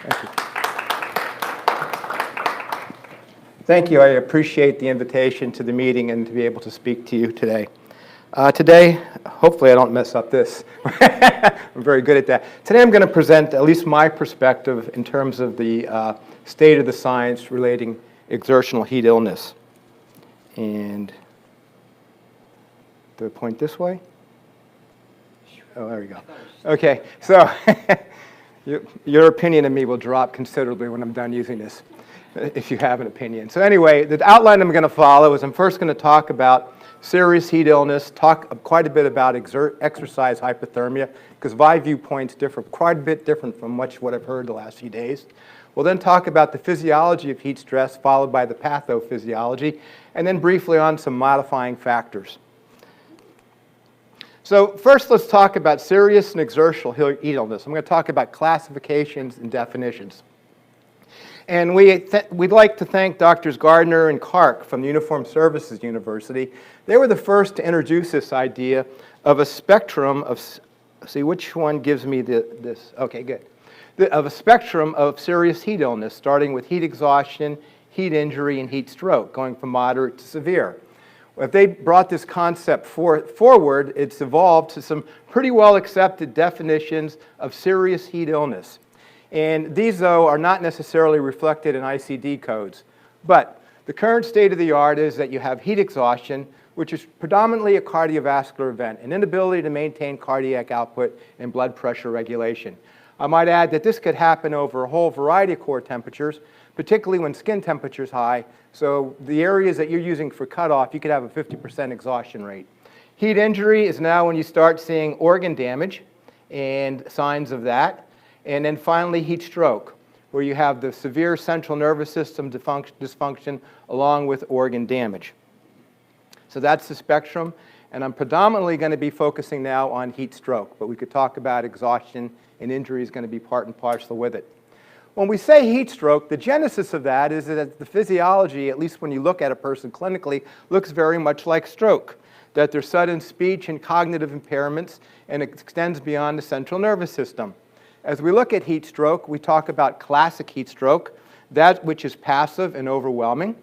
Thank you. Thank you. I appreciate the invitation to the meeting and to be able to speak to you today. Today, hopefully I don't mess up this. I'm very good at that. Today I'm going to present at least my perspective in terms of the state of the science relating exertional heat illness. And do I point this way? Oh, there we go. Okay, so your opinion of me will drop considerably when I'm done using this, if you have an opinion. So anyway, the outline I'm going to follow is I'm first going to talk about serious heat illness, talk quite a bit about exercise hypothermia, because my viewpoints differ quite a bit different from much what I've heard the last few days. We'll then talk about the physiology of heat stress, followed by the pathophysiology, and then briefly on some modifying factors. So first, let's talk about serious and exertional heat illness. I'm going to talk about classifications and definitions. And we'd like to thank Drs. Gardner and Kark from the Uniformed Services University. They were the first to introduce this idea of a spectrum of, see which one gives me this, okay, good. Of a spectrum of serious heat illness, starting with heat exhaustion, heat injury, and heat stroke, going from moderate to severe. If they brought this concept forward, it's evolved to some pretty well accepted definitions of serious heat illness. And these, though, are not necessarily reflected in ICD codes. But the current state of the art is that you have heat exhaustion, which is predominantly a cardiovascular event, an inability to maintain cardiac output and blood pressure regulation. I might add that this could happen over a whole variety of core temperatures, particularly when skin temperature is high. So the areas that you're using for cutoff, you could have a 50% exhaustion rate. Heat injury is now when you start seeing organ damage and signs of that. And then finally, heat stroke, where you have the severe central nervous system dysfunction along with organ damage. So that's the spectrum. And I'm predominantly going to be focusing now on heat stroke, but we could talk about exhaustion, and injury is going to be part and parcel with it. When we say heat stroke, the genesis of that is that the physiology, at least when you look at a person clinically, looks very much like stroke, that there's sudden speech and cognitive impairments, and it extends beyond the central nervous system. As we look at heat stroke, we talk about classic heat stroke, that which is passive and overwhelming,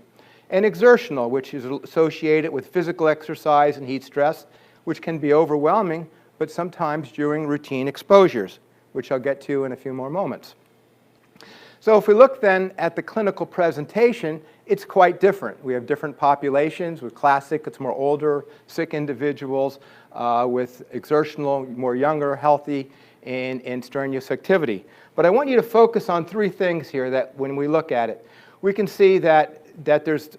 and exertional, which is associated with physical exercise and heat stress, which can be overwhelming, but sometimes during routine exposures, which I'll get to in a few more moments. So if we look then at the clinical presentation, it's quite different. We have different populations. With classic, it's more older, sick individuals. With exertional, more younger, healthy, and strenuous activity. But I want you to focus on three things here that when we look at it, we can see that there's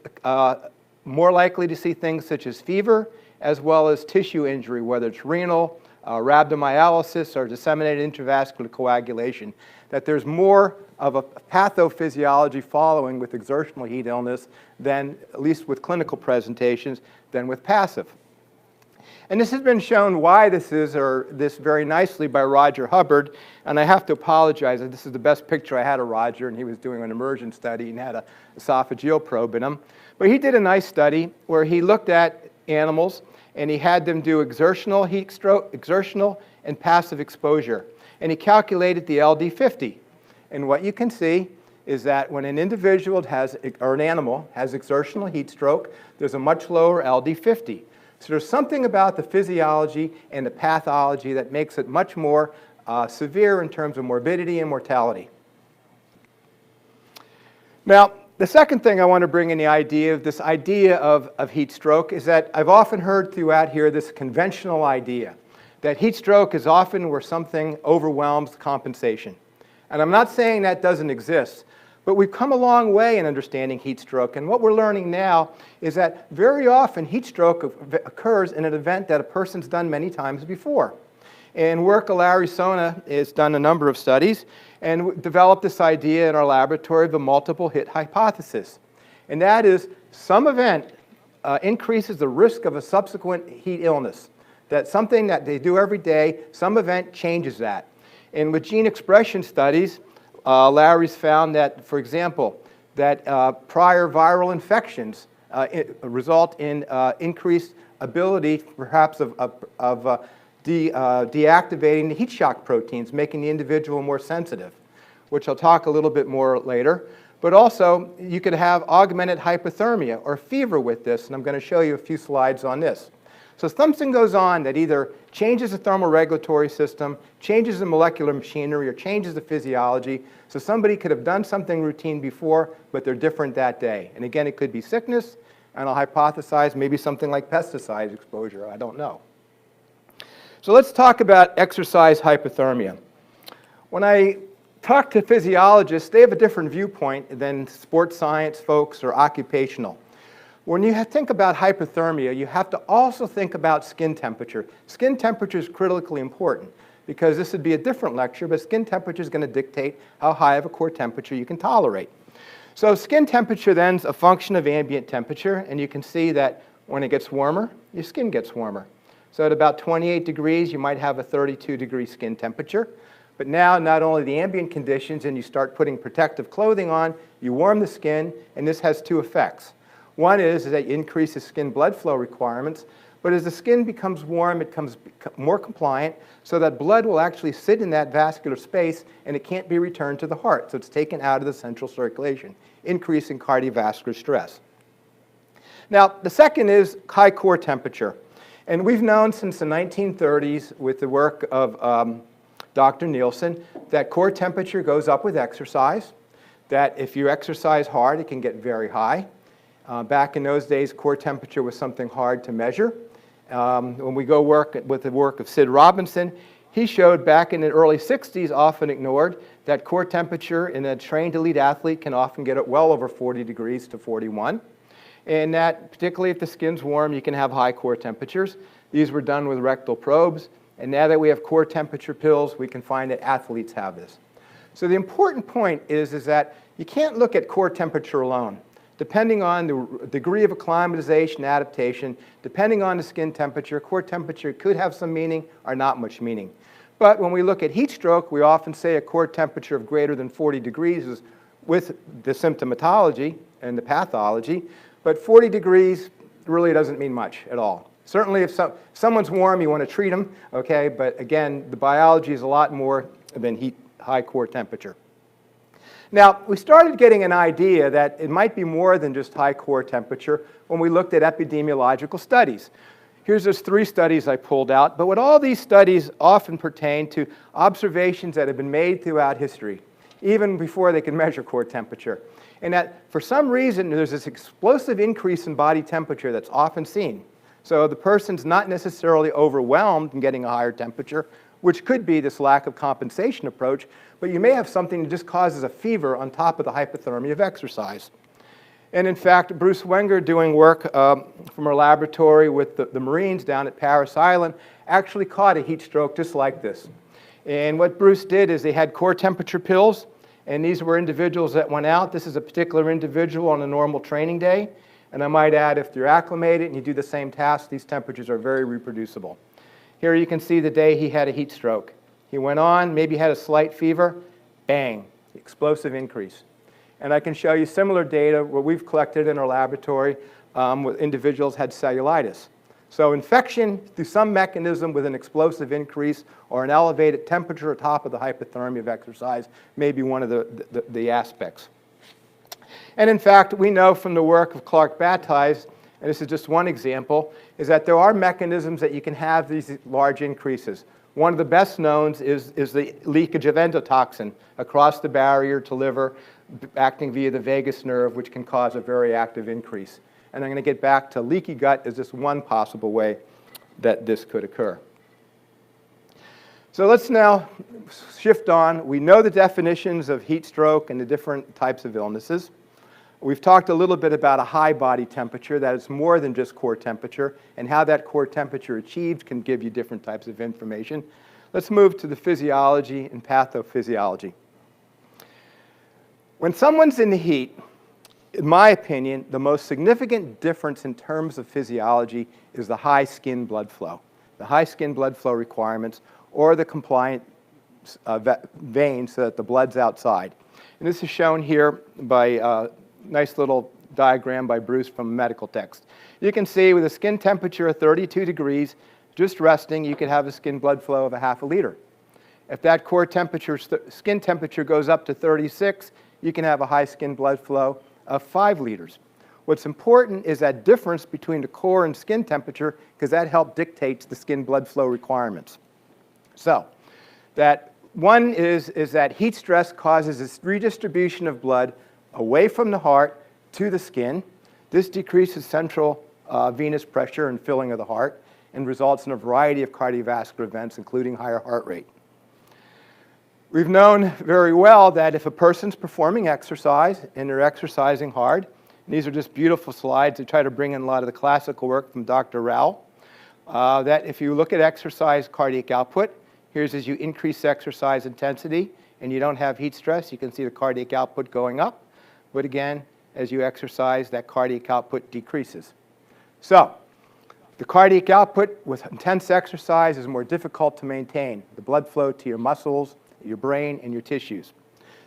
more likely to see things such as fever, as well as tissue injury, whether it's renal, rhabdomyolysis, or disseminated intravascular coagulation, that there's more of a pathophysiology following with exertional heat illness than, at least with clinical presentations, than with passive. And this has been shown why this is, or this very nicely by Roger Hubbard, and I have to apologize, this is the best picture I had of Roger, and he was doing an immersion study and had an esophageal probe in him. But he did a nice study where he looked at animals and he had them do exertional heat stroke, exertional and passive exposure. And he calculated the LD50. And what you can see is that when an individual has, or an animal has exertional heat stroke, there's a much lower LD50. So there's something about the physiology and the pathology that makes it much more severe in terms of morbidity and mortality. Now, the second thing I want to bring in the idea of this idea of heat stroke is that I've often heard throughout here this conventional idea that heat stroke is often where something overwhelms compensation. And I'm not saying that doesn't exist, but we've come a long way in understanding heat stroke. And what we're learning now is that very often heat stroke occurs in an event that a person's done many times before. And work of Larry Sona has done a number of studies and developed this idea in our laboratory of the multiple hit hypothesis. And that is some event increases the risk of a subsequent heat illness. That's something that they do every day, some event changes that. And with gene expression studies, Larry's found that, for example, that prior viral infections result in increased ability, perhaps, of deactivating the heat shock proteins, making the individual more sensitive. which I'll talk a little bit more later. But also, you could have augmented hypothermia or fever with this, and I'm going to show you a few slides on this. So something goes on that either changes the thermoregulatory system, changes the molecular machinery, or changes the physiology. So somebody could have done something routine before, but they're different that day. And again, it could be sickness, and I'll hypothesize maybe something like pesticide exposure. I don't know. So let's talk about exercise hypothermia. When I talk to physiologists, they have a different viewpoint than sports science folks or occupational. When you think about hypothermia, you have to also think about skin temperature. Skin temperature is critically important because this would be a different lecture, but skin temperature is going to dictate how high of a core temperature you can tolerate. So skin temperature then is a function of ambient temperature, and you can see that when it gets warmer, your skin gets warmer. So at about 28 degrees, you might have a 32-degree skin temperature. But now, not only the ambient conditions, and you start putting protective clothing on, you warm the skin, and this has two effects. One is that it increases skin blood flow requirements, but as the skin becomes warm, it becomes more compliant, so that blood will actually sit in that vascular space, and it can't be returned to the heart, so it's taken out of the central circulation, increasing cardiovascular stress. Now, the second is high core temperature. And we've known since the 1930s with the work of Dr. Nielsen that core temperature goes up with exercise, that if you exercise hard, it can get very high. Back in those days, core temperature was something hard to measure. When we go work with the work of Sid Robinson, he showed back in the early 60s, often ignored, that core temperature in a trained elite athlete can often get it well over 40 degrees to 41. And that, particularly if the skin's warm, you can have high core temperatures. These were done with rectal probes. And now that we have core temperature pills, we can find that athletes have this. So the important point is that you can't look at core temperature alone. Depending on the degree of acclimatization, adaptation, depending on the skin temperature, core temperature could have some meaning or not much meaning. But when we look at heat stroke, we often say a core temperature of greater than 40 degrees is with the symptomatology and the pathology. But 40 degrees really doesn't mean much at all. Certainly if someone's warm, you want to treat them, okay? But again, the biology is a lot more than high core temperature. Now, we started getting an idea that it might be more than just high core temperature when we looked at epidemiological studies. Here's those 3 studies I pulled out, but what all these studies often pertain to observations that have been made throughout history, even before they can measure core temperature. And that for some reason, there's this explosive increase in body temperature that's often seen. So the person's not necessarily overwhelmed in getting a higher temperature, which could be this lack of compensation approach, but you may have something that just causes a fever on top of the hypothermia of exercise. And in fact, Bruce Wenger, doing work from our laboratory with the Marines down at Parris Island, actually caught a heat stroke just like this. And what Bruce did is they had core temperature pills, and these were individuals that went out. This is a particular individual on a normal training day. And I might add, if you're acclimated and you do the same task, these temperatures are very reproducible. Here you can see the day he had a heat stroke. He went on, maybe had a slight fever, bang, explosive increase. And I can show you similar data what we've collected in our laboratory with individuals had cellulitis. So infection through some mechanism with an explosive increase or an elevated temperature atop of the hypothermia of exercise may be one of the aspects. And in fact, we know from the work of Clark Batize, and this is just one example, is that there are mechanisms that you can have these large increases. One of the best known is the leakage of endotoxin across the barrier to liver, acting via the vagus nerve, which can cause a very active increase. And I'm going to get back to leaky gut as just one possible way that this could occur. So let's now shift on. We know the definitions of heat stroke and the different types of illnesses. We've talked a little bit about a high body temperature, that is more than just core temperature, and how that core temperature achieved can give you different types of information. Let's move to the physiology and pathophysiology. When someone's in the heat, in my opinion, the most significant difference in terms of physiology is the high skin blood flow. The high skin blood flow requirements or the compliant veins so that the blood's outside. And this is shown here by a nice little diagram by Bruce from a medical text. You can see with a skin temperature of 32 degrees, just resting, you could have a skin blood flow of a half a liter. If that core temperature, skin temperature goes up to 36, you can have a high skin blood flow of 5 liters. What's important is that difference between the core and skin temperature, because that helps dictate the skin blood flow requirements. So, that one is that heat stress causes this redistribution of blood away from the heart to the skin. This decreases central venous pressure and filling of the heart and results in a variety of cardiovascular events, including higher heart rate. We've known very well that if a person's performing exercise and they're exercising hard, and these are just beautiful slides to try to bring in a lot of the classical work from Dr. Rao, that if you look at exercise cardiac output, here's as you increase exercise intensity and you don't have heat stress, you can see the cardiac output going up. But again, as you exercise, that cardiac output decreases. So, the cardiac output with intense exercise is more difficult to maintain, the blood flow to your muscles, your brain, and your tissues.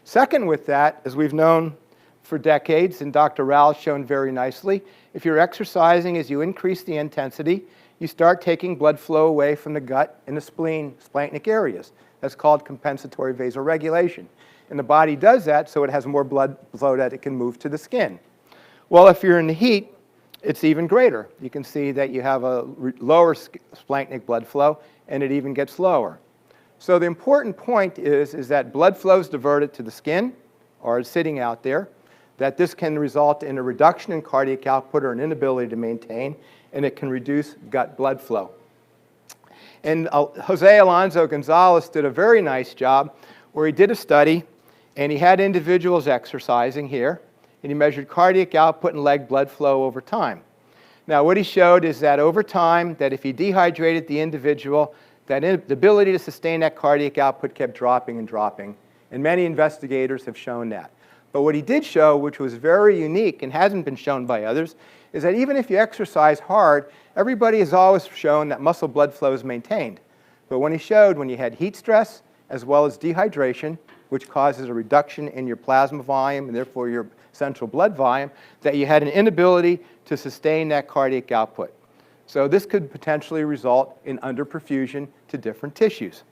Second with that, as we've known for decades, and Dr. Rao has shown very nicely, if you're exercising as you increase the intensity, you start taking blood flow away from the gut and the spleen, splanchnic areas. That's called compensatory vasoregulation. And the body does that so it has more blood flow that it can move to the skin. Well, if you're in the heat, it's even greater. You can see that you have a lower splanchnic blood flow, and it even gets lower. So the important point is that blood flow is diverted to the skin, or is sitting out there, that this can result in a reduction in cardiac output or an inability to maintain, and it can reduce gut blood flow. And Jose Alonso Gonzalez did a very nice job where he did a study, and he had individuals exercising here, and he measured cardiac output and leg blood flow over time. Now, what he showed is that over time, that if he dehydrated the individual, that the ability to sustain that cardiac output kept dropping and dropping, and many investigators have shown that. But what he did show, which was very unique and hasn't been shown by others, is that even if you exercise hard, everybody has always shown that muscle blood flow is maintained. But when he showed when you had heat stress as well as dehydration, which causes a reduction in your plasma volume and therefore your central blood volume, that you had an inability to sustain that cardiac output. So this could potentially result in underperfusion to different tissues.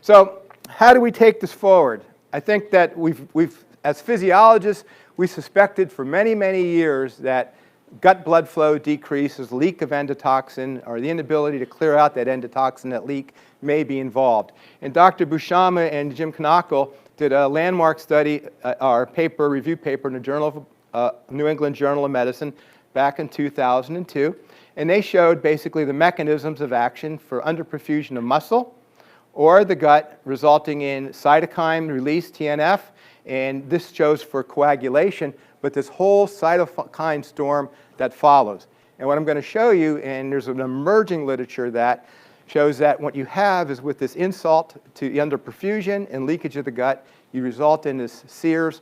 So how do we take this forward? I think that as physiologists, we suspected for many, many years that gut blood flow decreases, leak of endotoxin, or the inability to clear out that endotoxin, that leak, may be involved. And Dr. Bushama and Jim Knockel did a landmark study, or review paper in the Journal of New England Journal of Medicine back in 2002. And they showed basically the mechanisms of action for underperfusion of muscle or the gut, resulting in cytokine release, TNF, and this shows for coagulation, but this whole cytokine storm that follows. And what I'm going to show you, and there's an emerging literature that shows that what you have is with this insult to underperfusion and leakage of the gut, you result in this SCCAHS,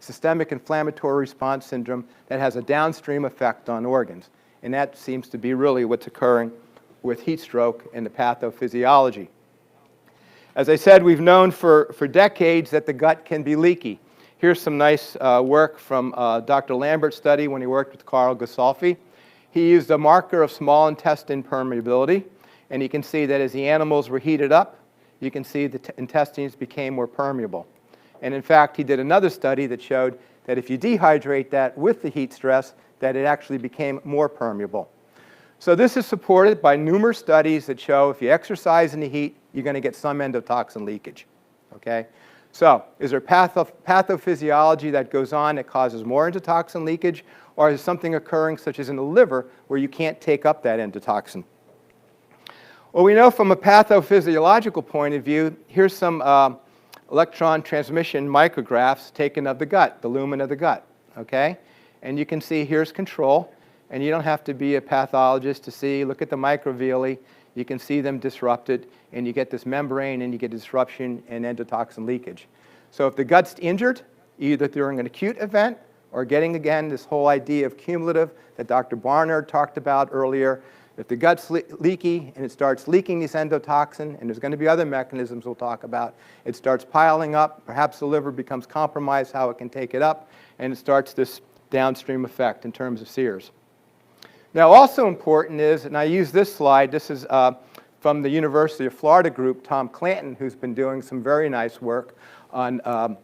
systemic inflammatory response syndrome, that has a downstream effect on organs. And that seems to be really what's occurring with heat stroke and the pathophysiology. As I said, we've known for decades that the gut can be leaky. Here's some nice work from Dr. Lambert's study when he worked with Carl Gossolfi. He used a marker of small intestine permeability, and you can see that as the animals were heated up, you can see the intestines became more permeable. And in fact, he did another study that showed that if you dehydrate that with the heat stress, that it actually became more permeable. So this is supported by numerous studies that show if you exercise in the heat, you're going to get some endotoxin leakage. Okay? So is there pathophysiology that goes on that causes more endotoxin leakage, or is something occurring such as in the liver where you can't take up that endotoxin? Well, we know from a pathophysiological point of view, here's some electron transmission micrographs taken of the gut, the lumen of the gut. Okay? And you can see here's control. And you don't have to be a pathologist to see, look at the microvilli, you can see them disrupted, and you get this membrane, and you get disruption and endotoxin leakage. So if the gut's injured, either during an acute event or getting, again, this whole idea of cumulative that Dr. Barnard talked about earlier, if the gut's leaky and it starts leaking this endotoxin, and there's going to be other mechanisms we'll talk about, it starts piling up, perhaps the liver becomes compromised how it can take it up, and it starts this downstream effect in terms of SCCAHS. Now, also important is, and I use this slide, this is from the University of Florida group, Tom Clanton, who's been doing some very nice work on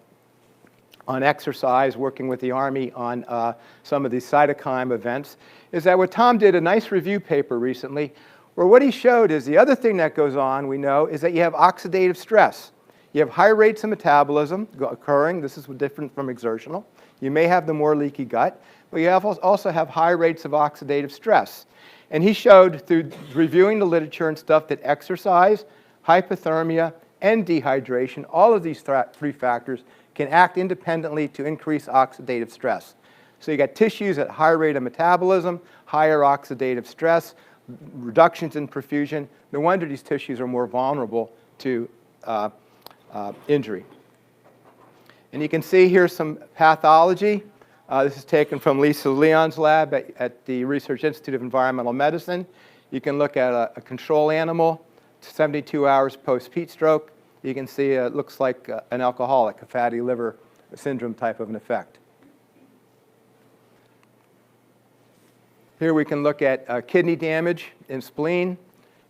exercise, working with the Army on some of these cytokine events, is that what Tom did a nice review paper recently, where what he showed is the other thing that goes on, we know, is that you have oxidative stress. You have high rates of metabolism occurring. This is different from exertional. You may have the more leaky gut, but you also have high rates of oxidative stress. And he showed through reviewing the literature and stuff that exercise, hypothermia, and dehydration, all of these three factors can act independently to increase oxidative stress. So you got tissues at high rate of metabolism, higher oxidative stress, reductions in perfusion. No wonder these tissues are more vulnerable to injury. And you can see here's some pathology. This is taken from Lisa Leon's lab at the Research Institute of Environmental Medicine. You can look at a control animal, 72 hours post-heat stroke. You can see it looks like an alcoholic, a fatty liver syndrome type of an effect. Here we can look at kidney damage in spleen.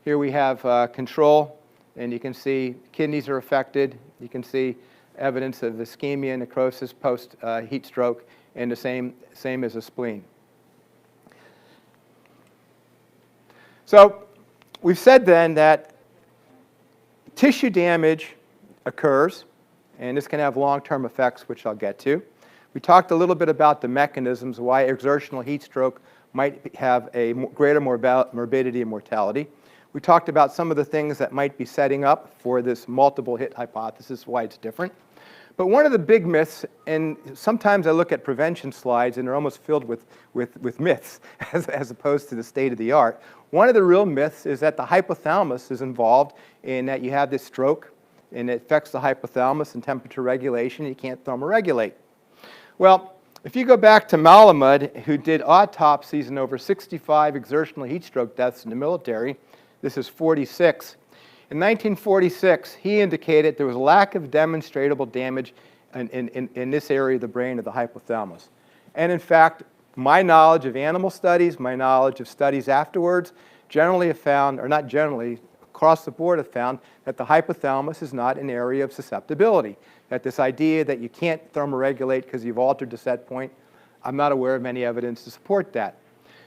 Here we have control, and you can see kidneys are affected. You can see evidence of ischemia, necrosis post-heat stroke, and the same as a spleen. So we've said then that tissue damage occurs, and this can have long-term effects, which I'll get to. We talked a little bit about the mechanisms why exertional heat stroke might have a greater morbidity and mortality. We talked about some of the things that might be setting up for this multiple hit hypothesis, why it's different. But one of the big myths, and sometimes I look at prevention slides and they're almost filled with myths as opposed to the state of the art. One of the real myths is that the hypothalamus is involved in that you have this stroke and it affects the hypothalamus and temperature regulation. You can't thermoregulate. Well, if you go back to Malamud, who did autopsies in over 65 exertional heat stroke deaths in the military, this is 46. In 1946, he indicated there was a lack of demonstrable damage in this area of the brain of the hypothalamus. And in fact, my knowledge of animal studies, my knowledge of studies afterwards, generally have found, or not generally, across the board have found that the hypothalamus is not an area of susceptibility. That this idea that you can't thermoregulate because you've altered the set point, I'm not aware of any evidence to support that.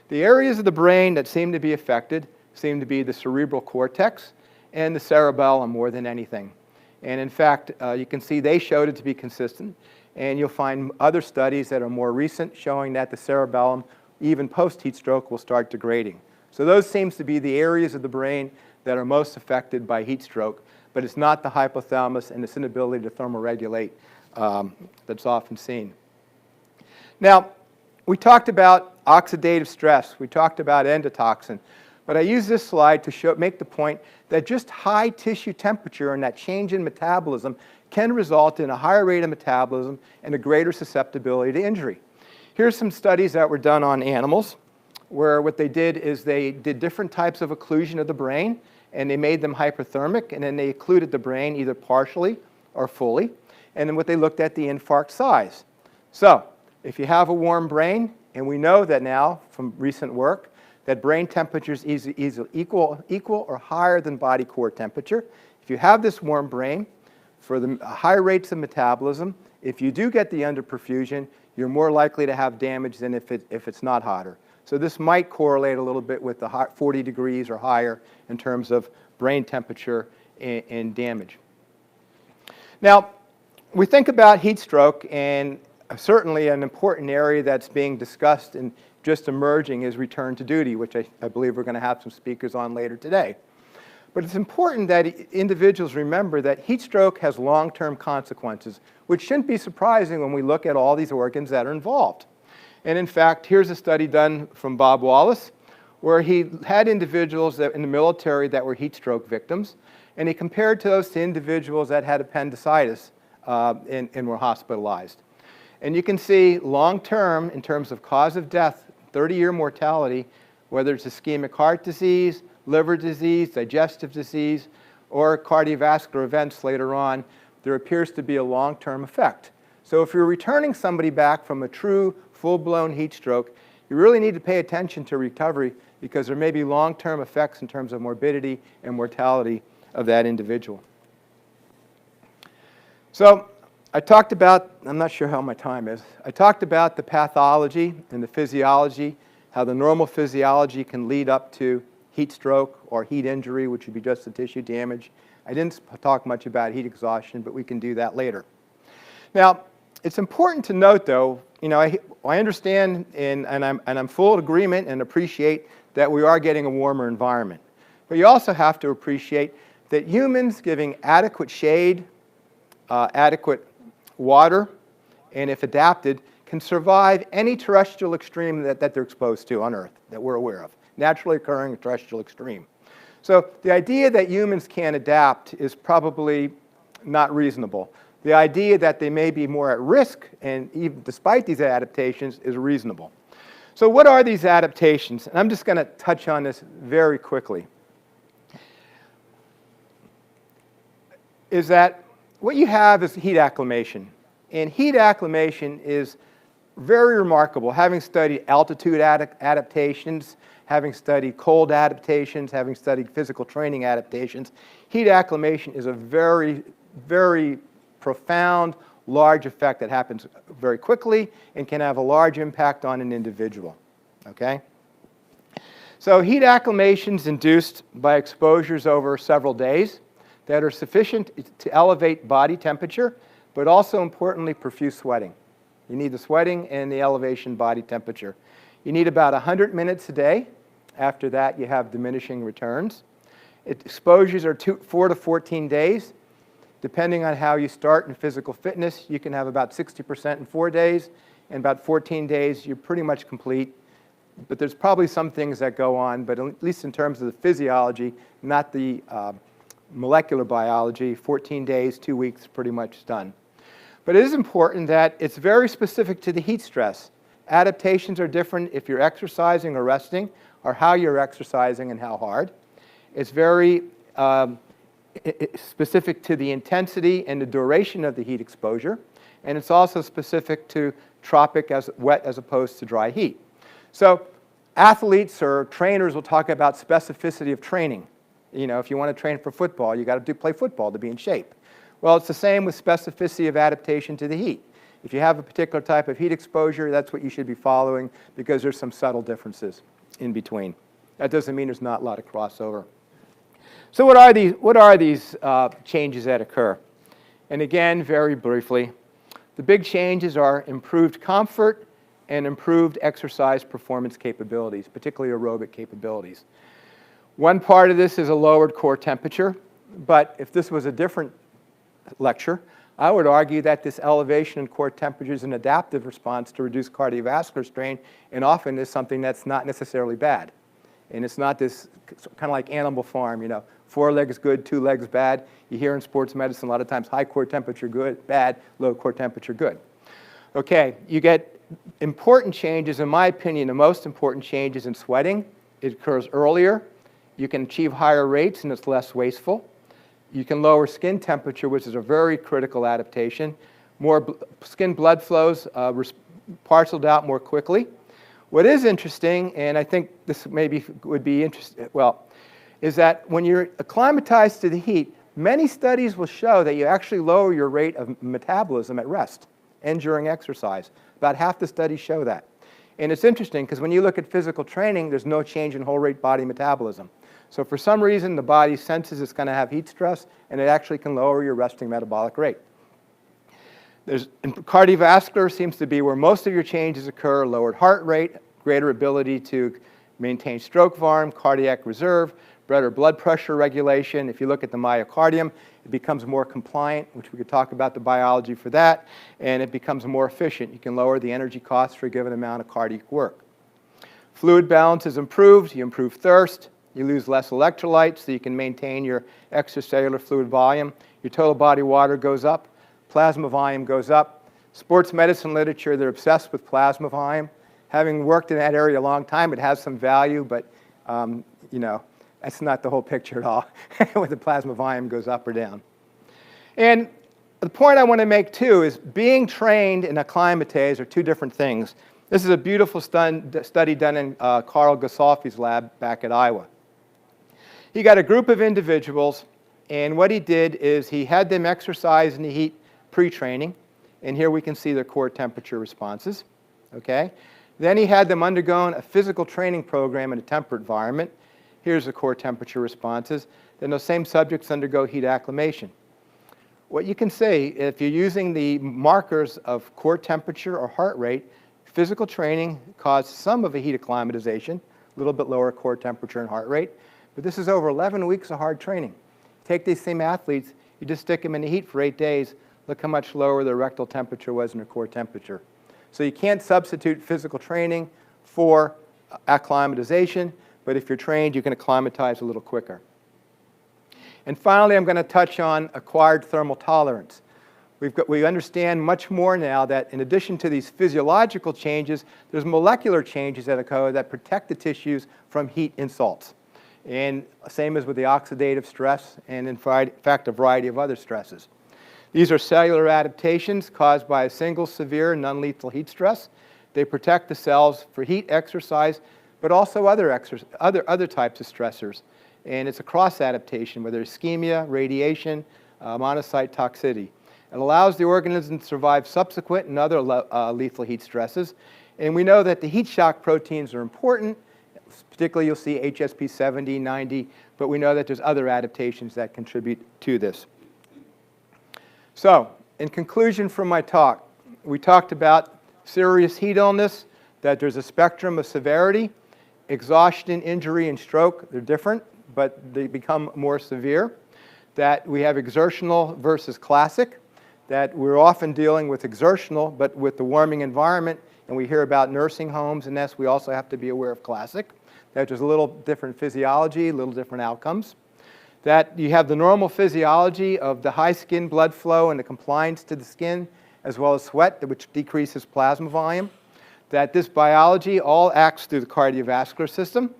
The areas of the brain that seem to be affected seem to be the cerebral cortex and the cerebellum more than anything. And in fact, you can see they showed it to be consistent. And you'll find other studies that are more recent showing that the cerebellum, even post-heat stroke, will start degrading. So those seems to be the areas of the brain that are most affected by heat stroke. But it's not the hypothalamus and its inability to thermoregulate that's often seen. Now, we talked about oxidative stress. We talked about endotoxin. But I use this slide to make the point that just high tissue temperature and that change in metabolism can result in a higher rate of metabolism and a greater susceptibility to injury. Here's some studies that were done on animals where what they did is they did different types of occlusion of the brain, and they made them hyperthermic, and then they occluded the brain either partially or fully. And then what they looked at the infarct size. So if you have a warm brain, and we know that now from recent work, that brain temperature is equal or higher than body core temperature. If you have this warm brain, for the high rates of metabolism, if you do get the underperfusion, you're more likely to have damage than if it's not hotter. So this might correlate a little bit with the 40 degrees or higher in terms of brain temperature and damage. Now, we think about heat stroke, and certainly an important area that's being discussed and just emerging is return to duty, which I believe we're going to have some speakers on later today. But it's important that individuals remember that heat stroke has long-term consequences, which shouldn't be surprising when we look at all these organs that are involved. And in fact, here's a study done from Bob Wallace, where he had individuals in the military that were heat stroke victims, and he compared those to individuals that had appendicitis and were hospitalized. And you can see long-term, in terms of cause of death, 30-year mortality, whether it's ischemic heart disease, liver disease, digestive disease, or cardiovascular events later on, there appears to be a long-term effect. So if you're returning somebody back from a true full-blown heat stroke, you really need to pay attention to recovery because there may be long-term effects in terms of morbidity and mortality of that individual. So I talked about, I'm not sure how my time is, I talked about the pathology and the physiology, how the normal physiology can lead up to heat stroke or heat injury, which would be just the tissue damage. I didn't talk much about heat exhaustion, but we can do that later. Now, it's important to note, though, I understand and I'm full agreement and appreciate that we are getting a warmer environment. But you also have to appreciate that humans giving adequate shade, adequate water, and if adapted, can survive any terrestrial extreme that they're exposed to on Earth that we're aware of, naturally occurring terrestrial extreme. So the idea that humans can't adapt is probably not reasonable. The idea that they may be more at risk, and even despite these adaptations, is reasonable. So what are these adaptations? And I'm just going to touch on this very quickly. Is that what you have is heat acclimation. And heat acclimation is very remarkable. Having studied altitude adaptations, having studied cold adaptations, having studied physical training adaptations, heat acclimation is a very, very profound, large effect that happens very quickly and can have a large impact on an individual. Okay? So heat acclimation is induced by exposures over several days that are sufficient to elevate body temperature, but also importantly profuse sweating. You need the sweating and the elevation body temperature. You need about 100 minutes a day. After that, you have diminishing returns. Exposures are 4 to 14 days. Depending on how you start in physical fitness, you can have about 60% in 4 days, and about 14 days, you're pretty much complete. But there's probably some things that go on, but at least in terms of the physiology, not the molecular biology, 14 days, 2 weeks, pretty much done. But it is important that it's very specific to the heat stress. Adaptations are different if you're exercising or resting, or how you're exercising and how hard. It's very specific to the intensity and the duration of the heat exposure, and it's also specific to tropic as wet as opposed to dry heat. So athletes or trainers will talk about specificity of training. If you want to train for football, you got to play football to be in shape. Well, it's the same with specificity of adaptation to the heat. If you have a particular type of heat exposure, that's what you should be following because there's some subtle differences in between. That doesn't mean there's not a lot of crossover. So what are these changes that occur? And again, very briefly, the big changes are improved comfort and improved exercise performance capabilities, particularly aerobic capabilities. One part of this is a lowered core temperature, but if this was a different lecture, I would argue that this elevation in core temperature is an adaptive response to reduce cardiovascular strain, and often is something that's not necessarily bad. And it's not this kind of like Animal Farm, 4 legs good, 2 legs bad. You hear in sports medicine a lot of times high core temperature good, bad, low core temperature good. Okay, you get important changes, in my opinion, the most important changes in sweating. It occurs earlier. You can achieve higher rates and it's less wasteful. You can lower skin temperature, which is a very critical adaptation. More skin blood flows parceled out more quickly. What is interesting, and I think this maybe would be interesting, is that when you're acclimatized to the heat, many studies will show that you actually lower your rate of metabolism at rest and during exercise. About half the studies show that. And it's interesting because when you look at physical training, there's no change in whole rate body metabolism. So for some reason, the body senses it's going to have heat stress, and it actually can lower your resting metabolic rate. Cardiovascular seems to be where most of your changes occur: lowered heart rate, greater ability to maintain stroke volume, cardiac reserve, better blood pressure regulation. If you look at the myocardium, it becomes more compliant, which we could talk about the biology for that, and it becomes more efficient. You can lower the energy costs for a given amount of cardiac work. Fluid balance is improved. You improve thirst. You lose less electrolytes, so you can maintain your extracellular fluid volume. Your total body water goes up. Plasma volume goes up. Sports medicine literature, they're obsessed with plasma volume. Having worked in that area a long time, it has some value, but that's not the whole picture at all, when the plasma volume goes up or down. And the point I want to make, too, is being trained and acclimatized are two different things. This is a beautiful study done in Carl Gasoffi's lab back at Iowa. He got a group of individuals, and what he did is he had them exercise in the heat pre-training, and here we can see their core temperature responses. Okay? Then he had them undergo a physical training program in a temperate environment. Here's the core temperature responses. Then those same subjects undergo heat acclimation. What you can say, if you're using the markers of core temperature or heart rate, physical training caused some of a heat acclimatization, a little bit lower core temperature and heart rate, but this is over 11 weeks of hard training. Take these same athletes, you just stick them in the heat for 8 days, look how much lower their rectal temperature was than their core temperature. So you can't substitute physical training for acclimatization, but if you're trained, you can acclimatize a little quicker. And finally, I'm going to touch on acquired thermal tolerance. We understand much more now that in addition to these physiological changes, there's molecular changes that occur that protect the tissues from heat insults. And same as with the oxidative stress and in fact a variety of other stresses. These are cellular adaptations caused by a single severe non-lethal heat stress. They protect the cells for heat, exercise, but also other types of stressors. And it's a cross-adaptation, whether ischemia, radiation, monocyte toxicity. It allows the organism to survive subsequent and other lethal heat stresses. And we know that the heat shock proteins are important. Particularly, you'll see HSP 70, 90, but we know that there's other adaptations that contribute to this. So, in conclusion from my talk, we talked about serious heat illness, that there's a spectrum of severity. Exhaustion, injury, and stroke, they're different, but they become more severe. That we have exertional versus classic, that we're often dealing with exertional, but with the warming environment, and we hear about nursing homes, and this we also have to be aware of classic. That there's a little different physiology, a little different outcomes. That you have the normal physiology of the high skin blood flow and the compliance to the skin, as well as sweat, which decreases plasma volume. That this biology all acts through the cardiovascular system.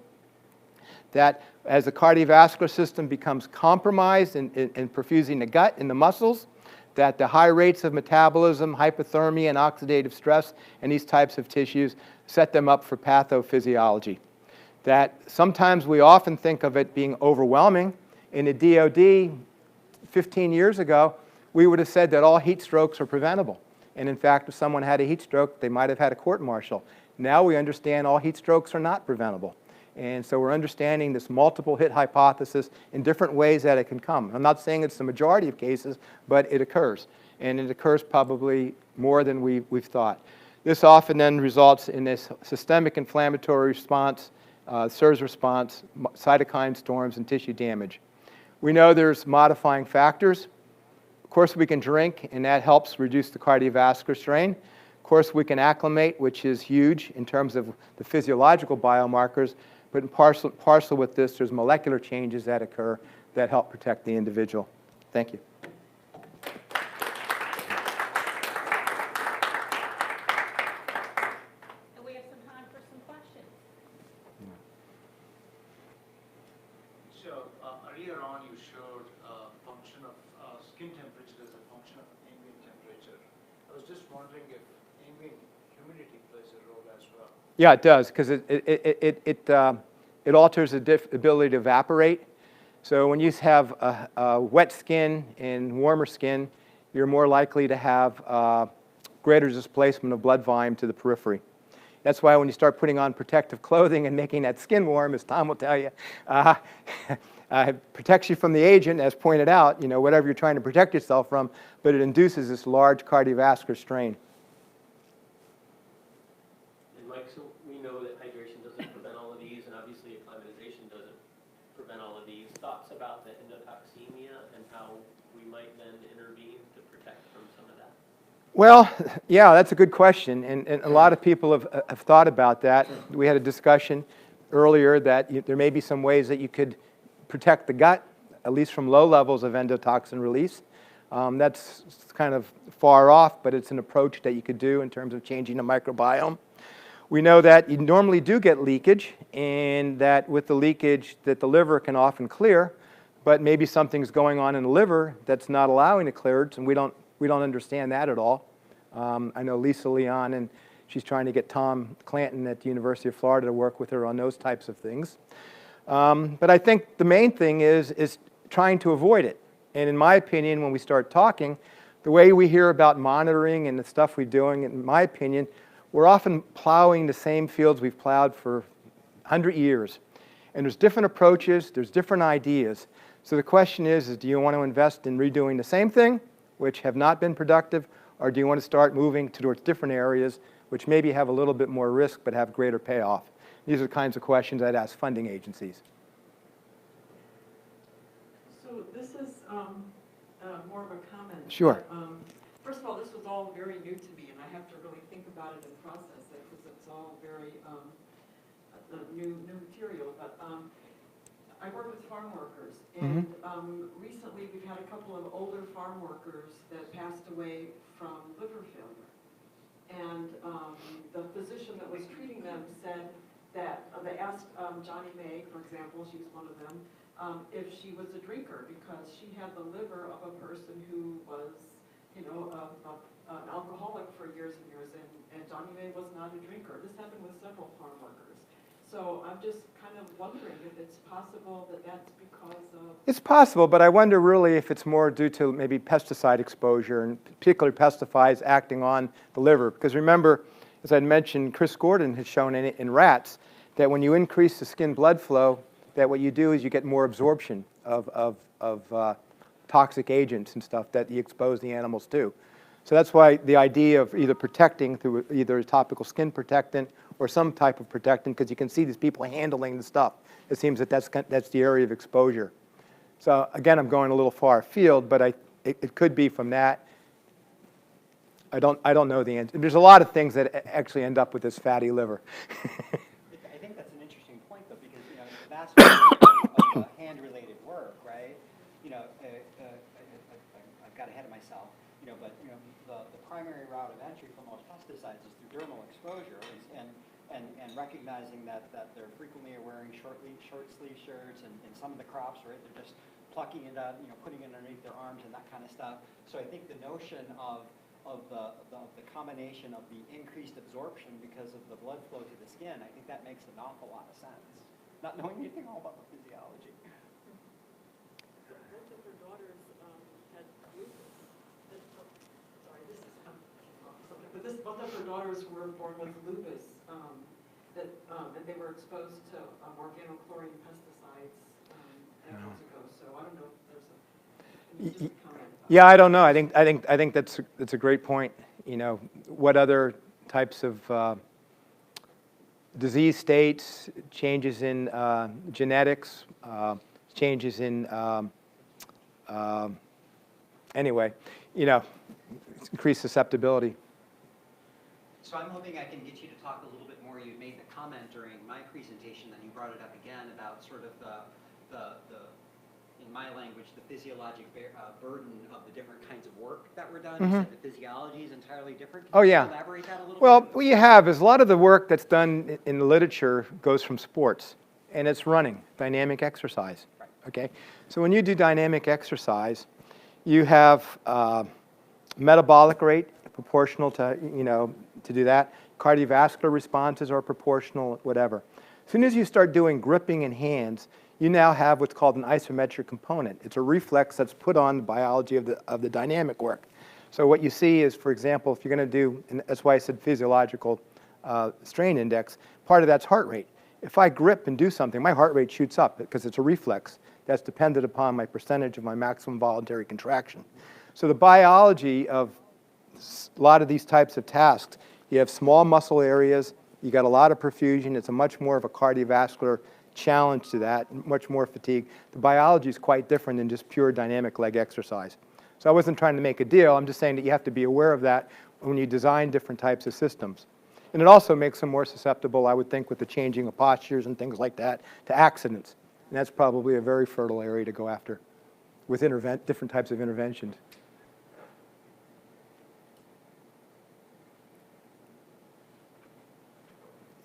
That as the cardiovascular system becomes compromised in perfusing the gut and the muscles, that the high rates of metabolism, hypothermia, and oxidative stress in these types of tissues set them up for pathophysiology. That sometimes we often think of it being overwhelming. In the DOD 15 years ago, we would have said that all heat strokes are preventable. And in fact, if someone had a heat stroke, they might have had a court-martial. Now we understand all heat strokes are not preventable. And so we're understanding this multiple hit hypothesis in different ways that it can come. I'm not saying it's the majority of cases, but it occurs. And it occurs probably more than we've thought. This often then results in this systemic inflammatory response, SIRS response, cytokine storms, and tissue damage. We know there's modifying factors. Of course, we can drink, and that helps reduce the cardiovascular strain. Of course, we can acclimate, which is huge in terms of the physiological biomarkers. But in parcel with this, there's molecular changes that occur that help protect the individual. Thank you. And we have some time for some questions. So earlier on, you showed function of skin temperature as a function of ambient temperature. I was just wondering if ambient humidity plays a role as well. Yeah, it does, because it alters the ability to evaporate. So when you have a wet skin and warmer skin, you're more likely to have greater displacement of blood volume to the periphery. That's why when you start putting on protective clothing and making that skin warm, as Tom will tell you, protects you from the agent, as pointed out, you know, whatever you're trying to protect yourself from, but it induces this large cardiovascular strain. And Mike, so we know that hydration doesn't prevent all of these, and obviously acclimatization doesn't prevent all of these. Thoughts about the endotoxemia and how we might then intervene to protect from some of that? Well, yeah, that's a good question, and a lot of people have thought about that. We had a discussion earlier that there may be some ways that you could protect the gut, at least from low levels of endotoxin release. That's kind of far off, but it's an approach that you could do in terms of changing the microbiome. We know that you normally do get leakage, and that with the leakage that the liver can often clear, but maybe something's going on in the liver that's not allowing it cleared, and we don't understand that at all. I know Lisa Leon She's trying to get Tom Clanton at the University of Florida to work with her on those types of things. But I think the main thing is trying to avoid it. And in my opinion, when we start talking, the way we hear about monitoring and the stuff we're doing, in my opinion, we're often plowing the same fields we've plowed for 100 years. And there's different approaches, there's different ideas. So the question is do you want to invest in redoing the same thing, which have not been productive, or do you want to start moving towards different areas, which maybe have a little bit more risk but have greater payoff? These are the kinds of questions I'd ask funding agencies. So this is more of a comment. Sure. First of all, this was all very new to me, and I have to really think about it and process it because it's all very new material. But I work with farm workers, and recently we've had a couple of older farm workers that passed away from liver failure. And the physician that was treating them said that they asked Johnny May, for example, she was one of them, if she was a drinker because she had the liver of a person who was, an alcoholic for years and years, and Johnny May was not a drinker. This happened with several farm workers. So I'm just kind of wondering if it's possible that that's because of... It's possible, but I wonder really if it's more due to maybe pesticide exposure, and particularly pesticides acting on the liver. Because remember, as I mentioned, Chris Gordon has shown in rats that when you increase the skin blood flow, that what you do is you get more absorption of toxic agents and stuff that you expose the animals to. So that's why the idea of either protecting through either a topical skin protectant or some type of protectant, because you can see these people handling the stuff. It seems that that's the area of exposure. So again, I'm going a little far afield, but it could be from that. I don't know the answer. There's a lot of things that actually end up with this fatty liver. I think that's an interesting point, though, because the vast majority of hand-related work, right? I've got ahead of myself. But the primary route of entry for most pesticides is through dermal exposure, and recognizing that they're frequently wearing short sleeve shirts, and some of the crops, right, they're just plucking it out, putting it underneath their arms and that kind of stuff. So I think the notion of the combination of the increased absorption because of the blood flow to the skin, I think that makes an awful lot of sense. Not knowing anything all about the physiology. Both of her daughters had lupus. Both of her daughters were born with lupus, and they were exposed to organochlorine pesticides decades ago. So I don't know if there's a comment. Yeah, I don't know. I think that's a great point. What other types of disease states, changes in genetics, changes in anyway, increased susceptibility. So I'm hoping I can get you to talk a little bit more. You made the comment during my presentation that you brought it up again about sort of the in my language, the physiologic burden of the different kinds of work that were done. You said the physiology is entirely different. Can you elaborate that a little bit? Well, what you have is a lot of the work that's done in the literature goes from sports, and it's running, dynamic exercise. Right. Okay? So when you do dynamic exercise, you have metabolic rate proportional to, to do that. Cardiovascular responses are proportional, whatever. As soon as you start doing gripping in hands, you now have what's called an isometric component. It's a reflex that's put on the biology of the dynamic work. So what you see is, for example, if you're going to do, and that's why I said physiological strain index, part of that's heart rate. If I grip and do something, my heart rate shoots up because it's a reflex that's dependent upon my percentage of my maximum voluntary contraction. So the biology of a lot of these types of tasks, you have small muscle areas, you got a lot of perfusion, it's a much more of a cardiovascular challenge to that, much more fatigue. The biology is quite different than just pure dynamic leg exercise. So I wasn't trying to make a deal, I'm just saying that you have to be aware of that when you design different types of systems. And it also makes them more susceptible, I would think, with the changing of postures and things like that, to accidents. And that's probably a very fertile area to go after with different types of interventions.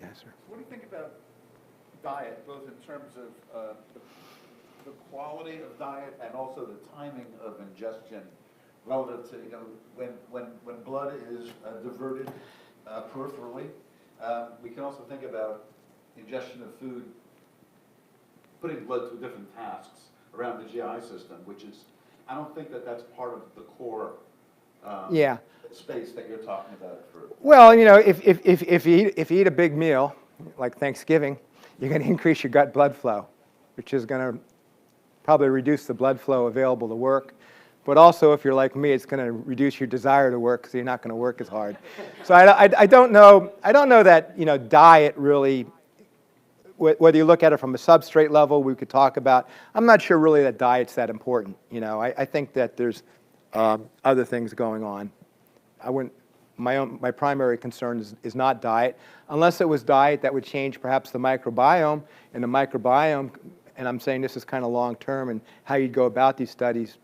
Yes, sir. What do you think about diet, both in terms of the quality of diet and also the timing of ingestion relative to, when blood is diverted peripherally. We can also think about ingestion of food, putting blood through different tasks around the GI system, which is, I don't think that that's part of the core Yeah. space that you're talking about for. Well, you know, if you eat a big meal, like Thanksgiving, you're going to increase your gut blood flow, which is going to probably reduce the blood flow available to work. But also, if you're like me, it's going to reduce your desire to work because you're not going to work as hard. So I don't know that, you know, diet really, whether you look at it from a substrate level, we could talk about. I'm not sure really that diet's that important. You know, I think that there's other things going on. I wouldn't. My primary concern is not diet, unless it was diet that would change perhaps the microbiome, and the microbiome, and I'm saying this is kind of long term, and how you'd go about these studies,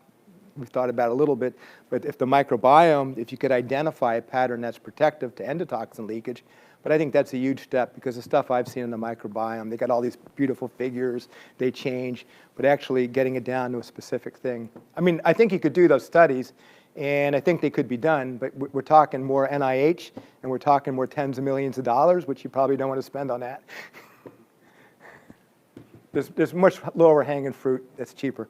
we've thought about a little bit, but if the microbiome, if you could identify a pattern that's protective to endotoxin leakage, but I think that's a huge step because the stuff I've seen in the microbiome, they got all these beautiful figures, they change, but actually getting it down to a specific thing. I mean, I think you could do those studies, and I think they could be done, but we're talking more NIH, and we're talking more tens of millions of dollars, which you probably don't want to spend on that. There's much lower hanging fruit that's cheaper.